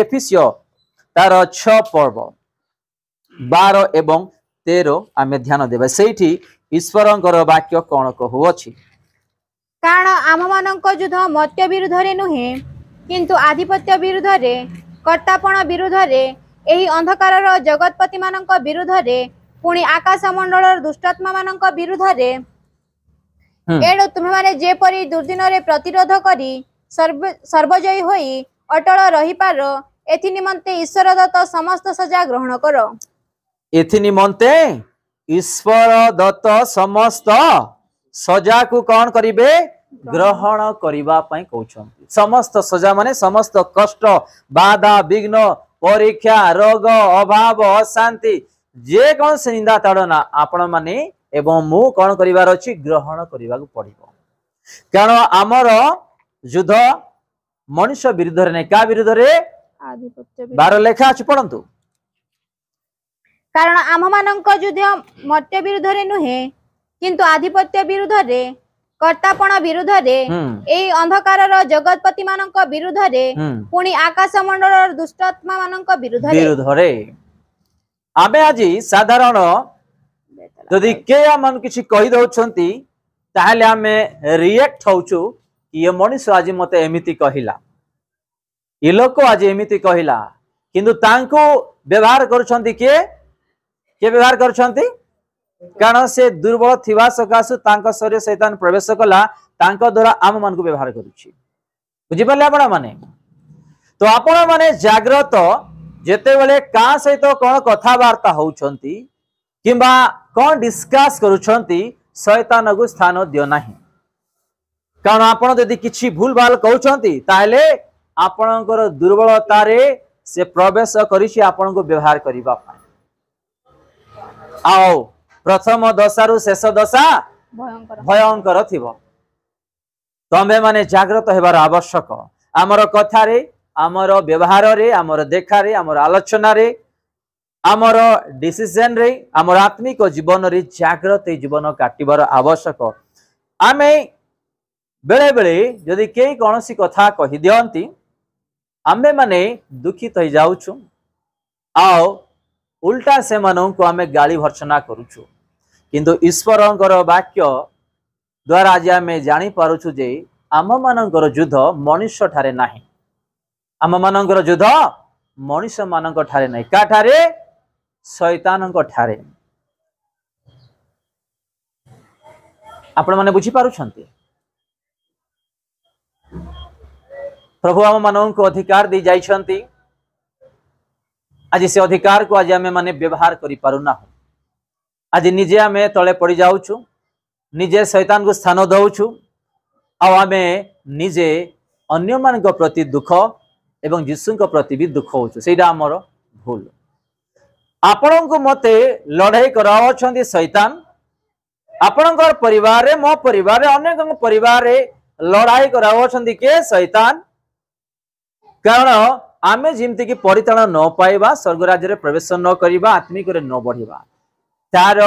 एफिसियो तार 6 पर्व 12 एवं 13 आमे ध्यान देबा सेठी ईश्वरंकर वाक्य कोन कहूअछि। कारण आम मानक युद्ध मर्त्य विरुद्ध रे नुहे किंतु आधिपत्य विरुद्ध रे कर्तापण विरुद्ध रे एही अंधकारर जगतपति मानक विरुद्ध रे पुणी आकाश मंडलर दुष्टात्मा मानक विरुद्ध रे एणु तुमे माने जेपरि दुर्दिन रे प्रतिरोध करी सर्वजयी होई अटल रही पार एथि निमंते ईश्वर दत्त समस्त सजा ग्रहण करो। एथि निमंते ईश्वर दत्त समस्त सजा को कौन करिवे ग्रहण करिबा पई कहउछंती। समस्त सजा माने समस्त कष्ट बाधा विघ्न परीक्षा रोग अभाव अशांति जे कौन से निंदा ताड़ना आपण माने एवं मु कौन करिवार अछि ग्रहण करिबा को पड़िबो। कारण आमर युद्ध मनुष्य विरुद्ध रे नै का विरुद्ध रे आधिपत्य 12 लेखा अछि पढंतु। कारण आम मानक युद्ध मर्त्य विरुद्ध रे नुहे किंतु आधिपत्य विरुद्ध रे कर्तापण विरुद्ध रे एही अंधकारर जगतपति मानक विरुद्ध रे पुणी आकाश मंडलर दुष्टात्मा मानक विरुद्ध रे आमे आजी साधारण यदि के मन किछि कहि दउछंती ताहले आमे रिएक्ट होउछु कि ये मनुष्य आज मते एमिति कहिला ये लोक आज एमिति कहिला किंतु तांको व्यवहार करूछंती के व्यवहार करूछंती कारण से दुर्बल थिबा सकासु तांको शरीर शैतान प्रवेश कला तांको द्वारा आम मन को व्यवहार करूछि। बुझि पले आपण माने तो आपण माने जाग्रत जेते बेले का सहित कोन कथा वार्ता होउछंती किंबा कोन डिस्कस करूछंती शैतान को स्थान दियो नाही। कारण आपण यदि किछि भूल भाल कहउछंती ताहले आपणकर दुर्बलता रे से प्रवेश करिछि आपण को व्यवहार करिबा पाए। आओ प्रथम दशारु शेष दशा भयंकर थिबो तमे माने जागृत हेबार आवश्यक। आमर कथा रे आमर व्यवहार रे आमर देखा रे आमर आलोचना रे आमर डिसीजन रे आमर आत्मिक जीवन रे जागृत जीवन काटिबार आवश्यक। आमे बेले बेले यदि के कोनोसी कथा कहि दियंती आमे माने दुखित हो जाउछु आओ उल्टा से मानन को आमे गाली भर्सना करूछु किंतु ईश्वरंकर वाक्य द्वारा आज आमे जानि पारुछु जे आम मानकर युद्ध मनुष्य ठारे नाही। आम मानकर युद्ध मनुष्य मानक ठारे नाही का ठारे शैतानक ठारे। आपण माने बुझी पारुछंती प्रभु आम मानन को अधिकार दी जाइछंती आज से अधिकार को आज आमे माने व्यवहार करि पारुना। आज निजे आमे तले पड़ी जाउछु निजे शैतान को स्थान दउछु आ आमे निजे अन्य मान प्रति दुख एवं यीशु को प्रति भी दुख होछु सेटा हमर भूल। आपण को मते लड़ाई करावछंती शैतान आपणकर परिवार रे मो परिवार रे अनेक परिवार रे लड़ाई करावछंती के शैतान। कारण आमे जिमती की परिताण न पाइबा स्वर्ग राज्य रे प्रवेश न करिबा आत्मिक रे न बढ़िबा तार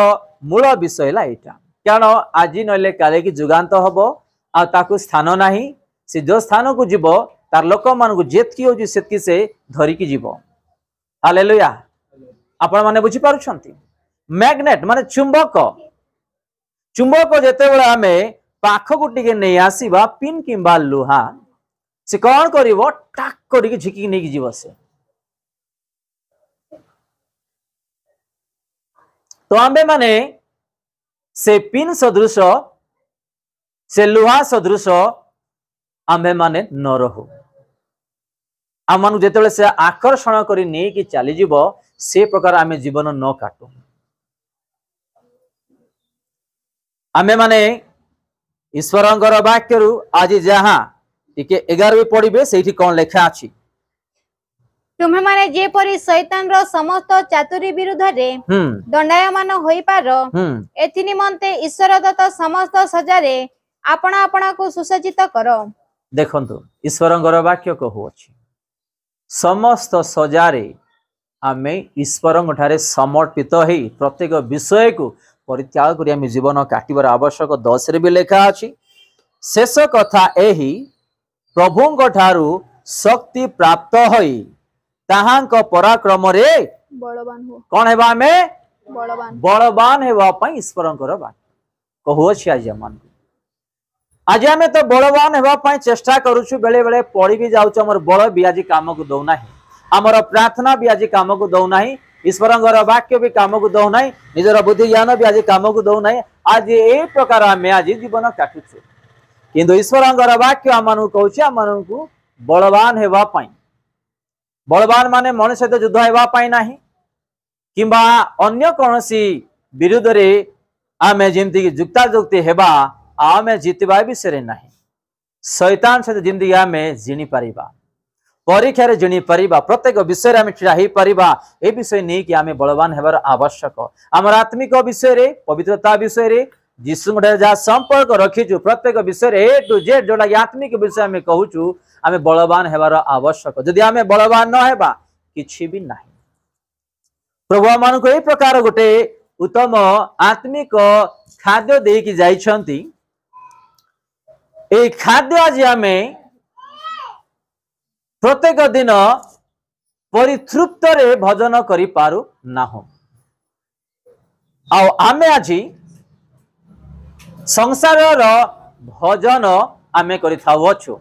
मूल विषय ला एटा। कारण आज नले काले की जुगांत हबो आ ताकू स्थान नाही से जो स्थान को जीवो तार लोक मान को जेतकी होजी सेतकी से धरी की जीवो। हालेलुया आपण माने बुझी पारुछंती मैग्नेट माने चुंबक चुंबक जेते बेला हमें पाख गुटी के नै आसीबा पिन किंबा लोहा से कौन करिवो टाक करिके झिकी नै जीव से। तो आमे माने से पिन सदृश से लोहा सदृश आमे माने न रहू आमन जेतेबेले से आकर्षण करी नै कि चली जीव से प्रकार आमे जीवन न काटू। आमे माने ईश्वरंकर वाक्यरु आज जहां टिके 11 पढ़िबे सेठी कोन लेखा अछि तुम्हे माने जे परि शैतान रो समस्त चातुरी विरुद्ध रे दंडायमान होई पारो एथि निमंते ईश्वर दत्त समस्त सजा रे आपना आपना को सुसज्जित करो। देखंतु ईश्वरंकर वाक्य कहू अछि समस्त सजा रे आमे ईश्वरंग ठारे समर्पित हेई प्रत्येक विषय को परित्याग करी आमे जीवन काटिबार आवश्यक 10 रे भी लेखा अछि। शेष कथा एही प्रभुंग ठारू शक्ति प्राप्त होई ताहांक पराक्रम रे बलवान हो कौन हेबा आमे बलवान बलवान हेबा पई ईश्वरंकर बात कहूछि आज मन आज आमे तो बलवान हेबा पई चेष्टा करूछु बेले बेले पड़ी भी जाउछ हमर बल भी आज काम को दउ नाही हमर प्रार्थना भी आज काम को दउ नाही ईश्वरंकर वाक्य भी काम को दउ नाही निजर बुद्धि ज्ञान भी आज काम को दउ नाही आज ए प्रकार आमे आज जीवन काटुछु किंतु ईश्वरंकर वाक्य आमनु कहूछि आमनु बलवान हेबा पई बलवान माने मनुष्य सहित युद्ध हेबा पई नाही किंबा अन्य कोनसी विरुद्ध रे आमे जेमति कि जुक्ताजुक्ति हेबा आमे जीतबा विषय नाही शैतान सहित जिंदगी आमे जिनी परिबा परीक्षा रे जिनी परिबा प्रत्येक विषय रे आमे ठिया हे परिबा ए विषय नै कि आमे बलवान हेबार आवश्यक हमर आत्मिक विषय रे पवित्रता विषय रे जीसु मडे जा संपर्क रखिछु प्रत्येक विषय रे ए टू जेड जोडा आत्मिक विषय आमे कहूछु आमे बलवान हेबार आवश्यक जदि आमे बलवान न हेबा किछि भी नाही प्रभु मान को ए प्रकार गोटे उत्तम आत्मिक खाद्य दे कि जाइछंती ए खाद्य आज आमे प्रत्येक दिन परितृप्त रे भजन करि पारु नाहु आ आमे आजी संसार रो भजन आमे करि थावछु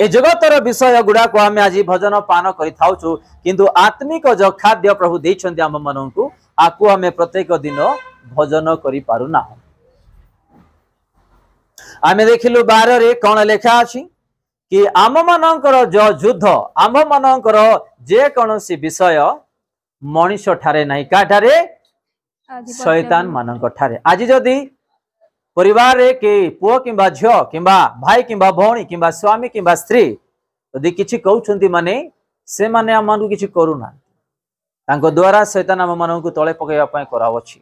ए जगतर विषय गुड़ा को आमे आज भजन पान करि थाउछु किंतु आत्मिक जो खाद्य प्रभु देइछंती आम मनंकु आकु आमे प्रत्येक दिन भजन करि पारु नाहु आमे देखिलु 12 रे कोन लेखा अछि कि आम मानकर जो युद्ध आम मानकर जे कोनोसी विषय मनुष्य ठारे नाही का ठारे शैतान मानक ठारे आज जदि परिवार रे के पुओ किंबा झियो किंबा भाई किंबा भौणी किंबा स्वामी किंबा स्त्री यदि किछि कहउछंती माने से माने हम मानू किछि करूना तांको द्वारा शैतान हम मानू को तळे पकेया पय करावछि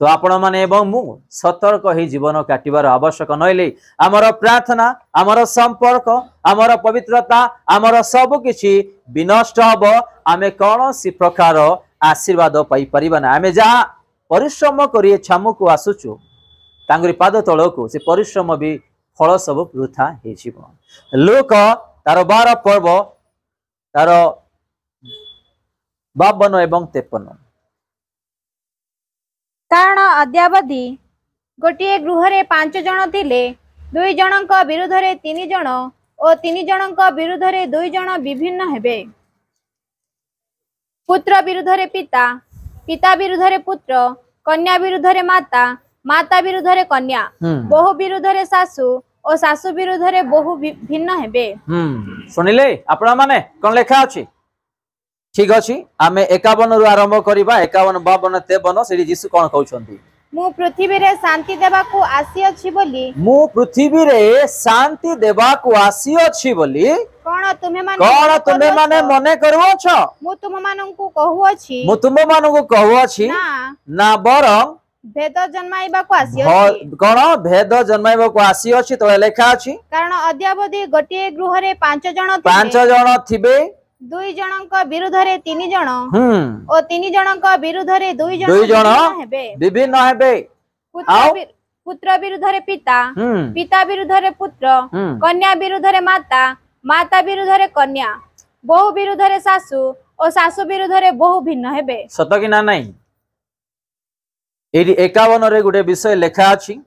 तो आपण माने एवं मु सतर्क ही जीवन काटिबार आवश्यक नइले हमर प्रार्थना हमर संपर्क हमर पवित्रता हमर सब किछि विनष्ट हबो आमे कोनोसी प्रकार आशीर्वाद पाई परिबा ना आमे जा परिश्रम करिए छामु को आसुछु तांगरी पाद तळको से परिश्रम भी फल सब वृथा हे जीव लोक तार 12 पर्व तार 52 एवं 53 कारण अद्यावधि गोटे गृह रे 5 जन थिले 2 जनक विरुद्ध रे 3 जन और 3 जनक विरुद्ध रे 2 जन विभिन्न हेबे पुत्र विरुद्ध रे पिता पिता विरुद्ध रे पुत्र कन्या विरुद्ध रे माता माता विरुद्ध रे कन्या बहु विरुद्ध रे सासु और सासु विरुद्ध रे बहु भिन्न हेबे सुनिले आपना माने कोन लेखा अछि ठीक अछि आमे 51 रु आरंभ करिबा 51 52 53 सेडी जीसु कोन कहउछंती मु पृथ्वी रे शांति देबा को आसी अछि बोली मु पृथ्वी रे शांति देबा को आसी अछि बोली कोन तुमे माने मने करबो छ मु तुम माननकु कहू अछि मु तुम माननकु कहू अछि ना बरं भेद जन्माइबा को आसी अछि कोन भेद जन्माइबा को आसी अछि तो लेखा अछि कारण अद्यावधि गोटे गृह रे 5 जन थिबे 2 जनक विरुद्ध रे 3 जन और 3 जनक विरुद्ध रे 2 जन हेबे विभिन्न हेबे पुत्र विरुद्ध रे पिता पिता विरुद्ध रे पुत्र कन्या विरुद्ध रे माता माता विरुद्ध रे कन्या बहु विरुद्ध रे सासु और सासु विरुद्ध रे बहु भिन्न हेबे सत कि ना नहीं एडी 51 रे गुटे विषय लेखा अछि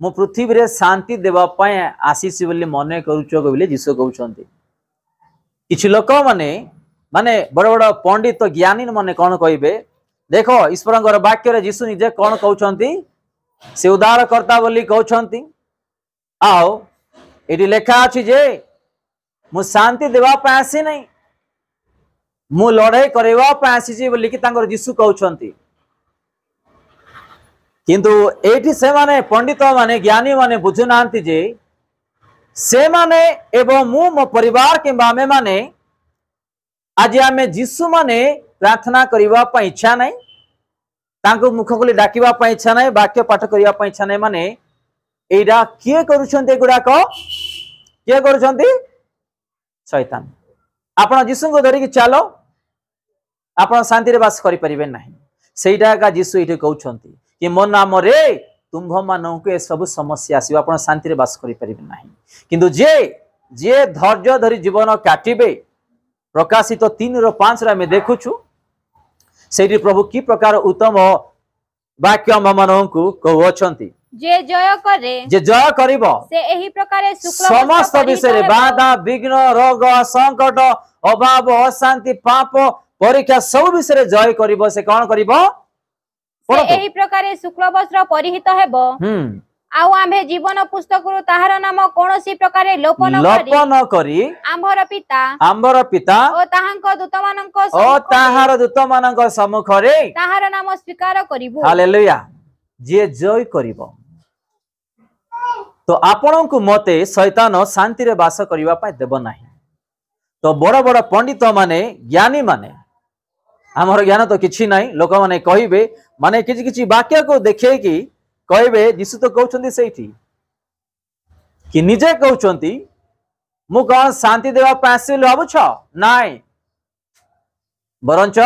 मु पृथ्वी रे शांति देबा पय आसीसी बोली मने करूचो बोली जीसु कहउछंती किछि लोक माने माने बड़ बड़ पंडित ज्ञानी माने कोन कहिबे देखो ईश्वरंकर वाक्य रे जीसु निजे कोन कहउछंती से उद्धार करता बोली कहउछंती आओ एडी लेखा अछि जे मु शांति देबा पय आसी नै मु लड़ाई करबा पय आसी छी बोली कि तांकर जीसु कहउछंती किंतु एठी से माने पंडित माने ज्ञानी माने बुझु नांती जे से माने एवं मु मो परिवार के बामे माने आज आमे जीसु माने प्रार्थना करिवा पय इच्छा नै तांको मुख खोली डाकिवा पय इच्छा नै वाक्य पाठ करिवा पय इच्छा नै माने एडा किए करूछन्ते गुडा को किए करूछन्ती शैतान आपण जीसु को धरि कि चालो आपण शांति रे वास करि परिबे नाही सेइडा का जीसु इटे कहउछन्ती कि मो नाम रे तुम्भ मानक ए सब समस्या आसीबा आपण शांति रे वास करि परिबे नाही किंतु जे जे धैर्य धरी जीवन काटिबे प्रकाशित 3:5 आम देखुछु से प्रभु की प्रकार उत्तम वाक्य आम मानू कहउछंती जे जय करे जे जय करिबो से एही प्रकारे शुक्ल समस्त वस्त्र विषय परिहित बाधा विघ्न रोग संकट अभाव अशांति पाप परीक्षा सब विषय जय करिबो से कौन करिबो से एही प्रकारे शुक्ल वस्त्र परिहित हेबो आउ आम्भे जीवन पुस्तक ताहार नाम कोनोसी प्रकारे लोपन करी आम्भर पिता ओ ताहांक दूत मानक सम्मुख रे ताहार नाम स्वीकार करिबो हालेलुया जे जय करिबो तो आपण को मते शैतान शांति रे वास करिवा पाए देब नाही तो बड़ बड़ पंडित माने ज्ञानी माने हमर ज्ञान तो किछि नाही लोक माने कहिबे माने किछि किछि वाक्य को देखे कि कहबे यीशु तो कहउछंती सेठी कि निजे कहउछंती मु कोन शांति देवा पासिल भाबुछ नाइ बरंच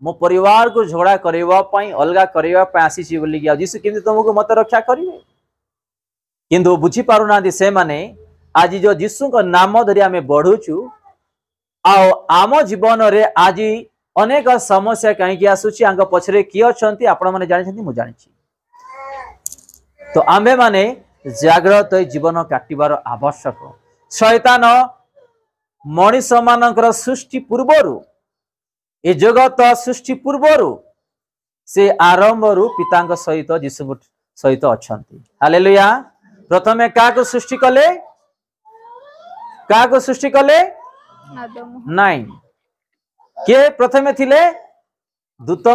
मो परिवार को झगड़ा करबा पई अलगा करबा पई आसीछि बोली कि यीशु केमि तुमको मत रक्षा करिवे किंतु बुझी पारु ना से माने आज जो यीशु को नाम धरि आमे बढ़ुछु आ आम जीवन रे आज अनेक समस्या कहीं की आसुछि आंग पछरे की अछंती आपण माने जानि छथि मु जानि छी तो आम्भे माने जागृत जीवन काटिबार आवश्यक शैतान मनीष मानकर सृष्टि पूर्वरु ए जगत सृष्टि पूर्वरु से आरंभ रु पितांग सहित यीशु सहित अछंती हालेलुया प्रथमे का को सृष्टि कले का को सृष्टि कले नहीं के प्रथमे थिले दूत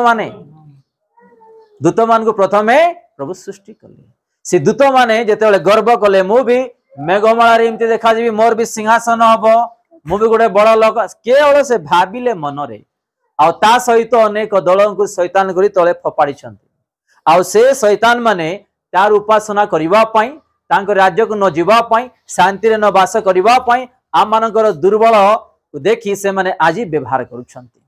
मान को प्रथमे प्रभु सृष्टि कले से दूत माने जेतेबेले गर्व कले मु भी मेघमाला रे इमते देखा जीवी मोर भी सिंहासन हबो मु भी गोटे बड़ लोक केवल से भाबिले मन रे आ ता सहित अनेक दलों को शैतान करी तळे फपाड़ी छंती आ से शैतान माने तार उपासना करिवा पई तांक राज्य को न जीवा पई शांति रे न वास करिवा पई आ मानकर दुर्बल देखि से माने आजी व्यवहार करूछंती